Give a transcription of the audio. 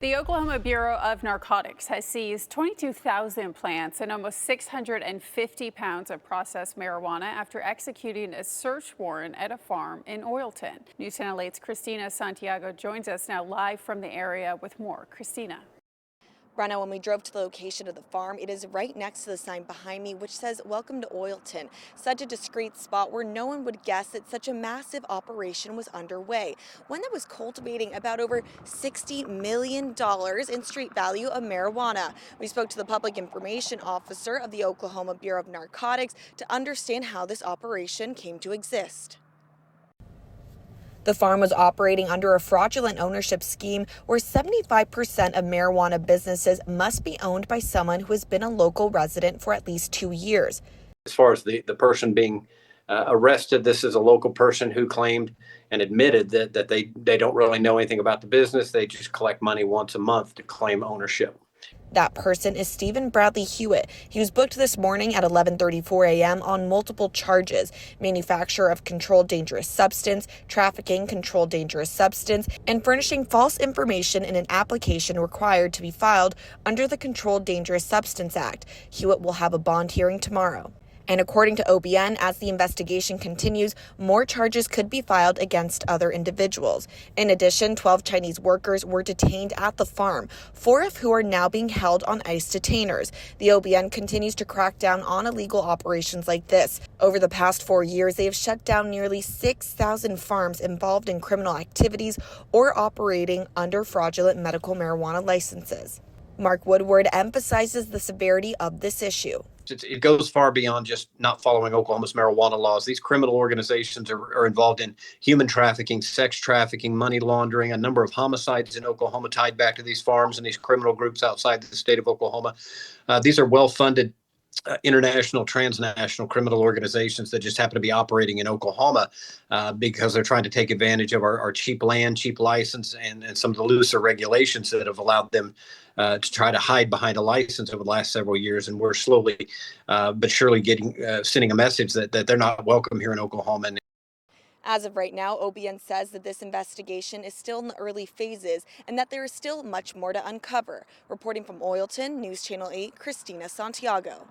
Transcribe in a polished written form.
The Oklahoma Bureau of Narcotics has seized 22,000 plants and almost 650 pounds of processed marijuana after executing a search warrant at a farm in Oilton. News Channel 8's Christina Santiago joins us now live from the area with more. Christina. Brenna, when we drove to the location of the farm, it is right next to the sign behind me, which says, "Welcome to Oilton." Such a discreet spot where no one would guess that such a massive operation was underway. One that was cultivating about over $60 million in street value of marijuana. We spoke to the public information officer of the Oklahoma Bureau of Narcotics to understand how this operation came to exist. The farm was operating under a fraudulent ownership scheme where 75% of marijuana businesses must be owned by someone who has been a local resident for at least 2 years. As far as the person being arrested, this is a local person who claimed and admitted that they don't really know anything about the business. They just collect money once a month to claim ownership. That person is Stephen Bradley Hewitt. He was booked this morning at 11:34 a.m. on multiple charges: manufacture of controlled dangerous substance, trafficking controlled dangerous substance, and furnishing false information in an application required to be filed under the Controlled Dangerous Substance Act. Hewitt will have a bond hearing tomorrow. And according to OBN, as the investigation continues, more charges could be filed against other individuals. In addition, 12 Chinese workers were detained at the farm, 4 of who are now being held on ICE detainers. The OBN continues to crack down on illegal operations like this. Over the past 4 years, they have shut down nearly 6,000 farms involved in criminal activities or operating under fraudulent medical marijuana licenses. Mark Woodward emphasizes the severity of this issue. It goes far beyond just not following Oklahoma's marijuana laws. These criminal organizations are involved in human trafficking, sex trafficking, money laundering, a number of homicides in Oklahoma tied back to these farms and these criminal groups outside the state of Oklahoma. These are well-funded international, transnational criminal organizations that just happen to be operating in Oklahoma because they're trying to take advantage of our cheap land, cheap license, and some of the looser regulations that have allowed them to try to hide behind a license over the last several years. And we're slowly but surely sending a message that they're not welcome here in Oklahoma. As of right now, OBN says that this investigation is still in the early phases and that there is still much more to uncover. Reporting from Oilton, News Channel 8, Christina Santiago.